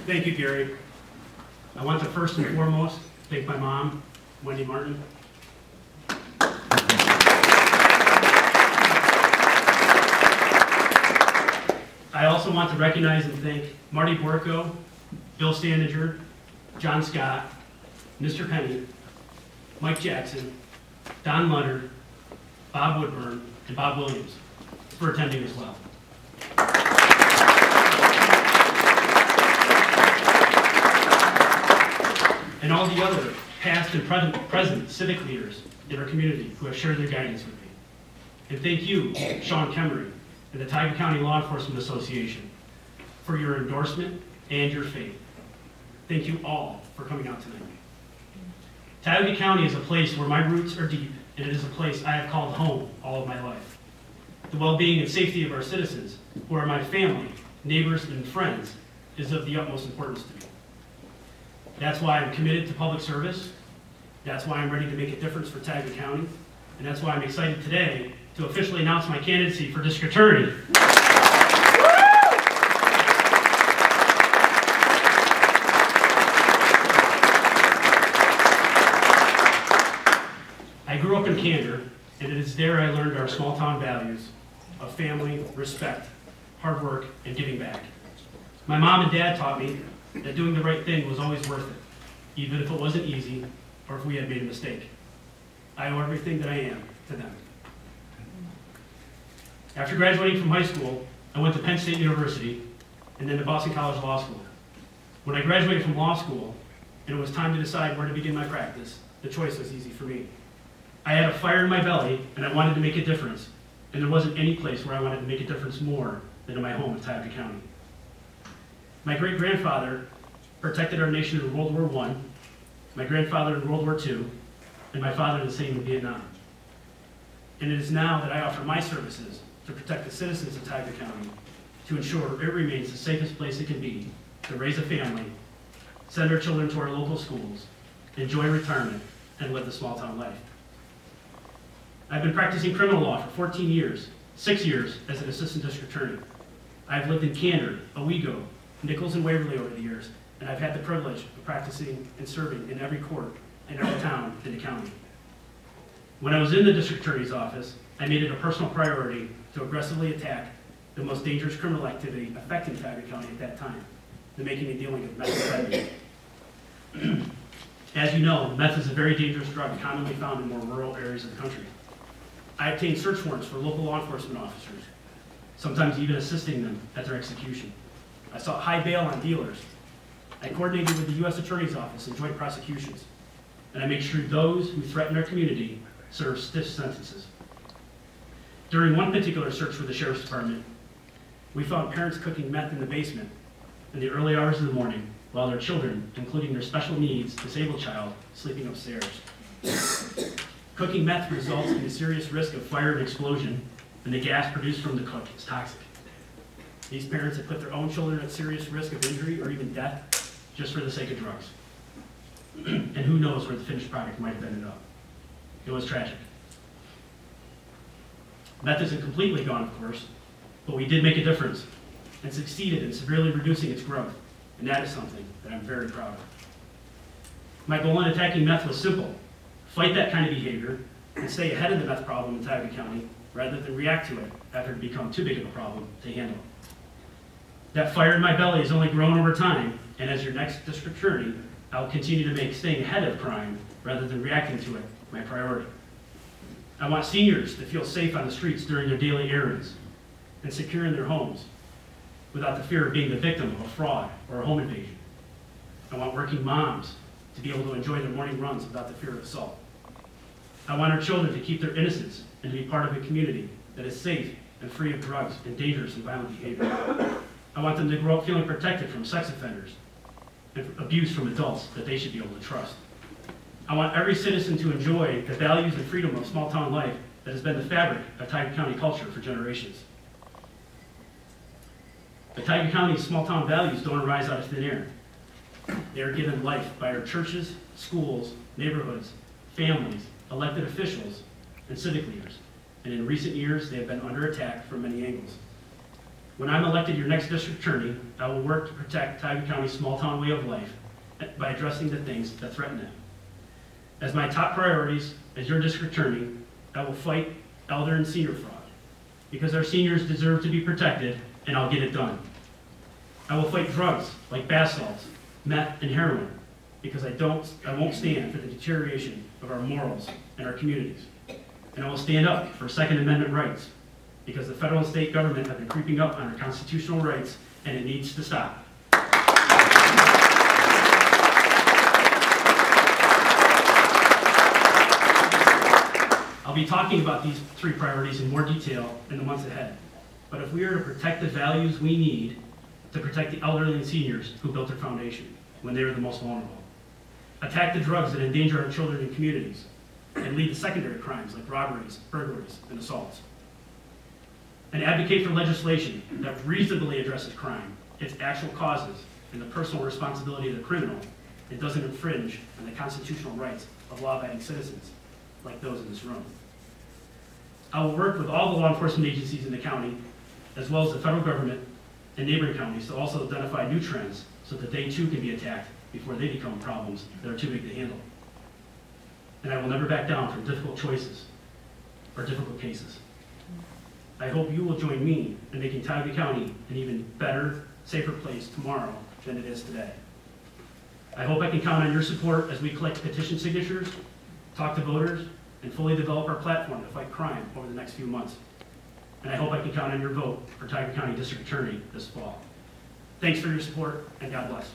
Thank you, Gary. I want to first and foremost thank my mom, Wendy Martin. I also want to recognize and thank Marty Borko, Bill Staninger, John Scott, Mr. Penny, Mike Jackson, Don Leonard, Bob Woodburn, and Bob Williams for attending as well. And all the other past and present civic leaders in our community who have shared their guidance with me. And thank you, Sean Kemery, and the Tioga County Law Enforcement Association for your endorsement and your faith. Thank you all for coming out tonight. Tioga County is a place where my roots are deep, and it is a place I have called home all of my life. The well-being and safety of our citizens, who are my family, neighbors, and friends, is of the utmost importance to me. That's why I'm committed to public service. That's why I'm ready to make a difference for Tioga County. And that's why I'm excited today to officially announce my candidacy for District Attorney. I grew up in Candor, and it is there I learned our small town values of family, respect, hard work, and giving back. My mom and dad taught me that doing the right thing was always worth it, even if it wasn't easy or if we had made a mistake. I owe everything that I am to them. After graduating from high school, I went to Penn State University and then to Boston College Law School. When I graduated from law school and it was time to decide where to begin my practice, the choice was easy for me. I had a fire in my belly and I wanted to make a difference, and there wasn't any place where I wanted to make a difference more than in my home in Tioga County. My great-grandfather protected our nation in World War I, my grandfather in World War II, and my father the same in Vietnam. And it is now that I offer my services to protect the citizens of Tioga County to ensure it remains the safest place it can be to raise a family, send our children to our local schools, enjoy retirement, and live the small town life. I've been practicing criminal law for 14 years, 6 years as an assistant district attorney. I've lived in Candor, Owego, Nichols, and Waverly over the years, and I've had the privilege of practicing and serving in every court in every town in the county. When I was in the district attorney's office, I made it a personal priority to aggressively attack the most dangerous criminal activity affecting Tioga County at that time, the making and dealing of methamphetamine. As you know, meth is a very dangerous drug commonly found in more rural areas of the country. I obtained search warrants for local law enforcement officers, sometimes even assisting them at their execution. I sought high bail on dealers. I coordinated with the U.S. Attorney's Office in joint prosecutions, and I make sure those who threaten our community serve stiff sentences. During one particular search for the Sheriff's Department, we found parents cooking meth in the basement in the early hours of the morning while their children, including their special needs disabled child, sleeping upstairs. Cooking meth results in a serious risk of fire and explosion, and the gas produced from the cook is toxic. These parents have put their own children at serious risk of injury or even death just for the sake of drugs. And who knows where the finished product might have ended up. It was tragic. Meth isn't completely gone, of course, but we did make a difference and succeeded in severely reducing its growth, and that is something that I'm very proud of. My goal in attacking meth was simple: fight that kind of behavior and stay ahead of the meth problem in Tioga County rather than react to it after it become too big of a problem to handle. That fire in my belly has only grown over time, and as your next district attorney, I will continue to make staying ahead of crime rather than reacting to it my priority. I want seniors to feel safe on the streets during their daily errands and secure in their homes without the fear of being the victim of a fraud or a home invasion. I want working moms to be able to enjoy their morning runs without the fear of assault. I want our children to keep their innocence and to be part of a community that is safe and free of drugs and dangerous and violent behavior. I want them to grow up feeling protected from sex offenders and abuse from adults that they should be able to trust. I want every citizen to enjoy the values and freedom of small town life that has been the fabric of Tioga County culture for generations. But Tioga County's small town values don't arise out of thin air. They are given life by our churches, schools, neighborhoods, families, elected officials, and civic leaders. And in recent years, they have been under attack from many angles. When I'm elected your next district attorney, I will work to protect Tioga County's small town way of life by addressing the things that threaten it. As my top priorities as your district attorney, I will fight elder and senior fraud because our seniors deserve to be protected, and I'll get it done. I will fight drugs like bath salts, meth, and heroin because I won't stand for the deterioration of our morals and our communities. And I will stand up for Second Amendment rights because the federal and state government have been creeping up on our constitutional rights, and it needs to stop. I'll be talking about these three priorities in more detail in the months ahead. But if we are to protect the values we need to protect the elderly and seniors who built their foundation when they were the most vulnerable, attack the drugs that endanger our children and communities, and lead to secondary crimes like robberies, burglaries, and assaults, and advocate for legislation that reasonably addresses crime, its actual causes, and the personal responsibility of the criminal, and doesn't infringe on the constitutional rights of law-abiding citizens like those in this room. I will work with all the law enforcement agencies in the county, as well as the federal government and neighboring counties, to also identify new trends so that they too can be attacked before they become problems that are too big to handle. And I will never back down from difficult choices or difficult cases. I hope you will join me in making Tioga County an even better, safer place tomorrow than it is today. I hope I can count on your support as we collect petition signatures, talk to voters, and fully develop our platform to fight crime over the next few months. And I hope I can count on your vote for Tioga County District Attorney this fall. Thanks for your support, and God bless.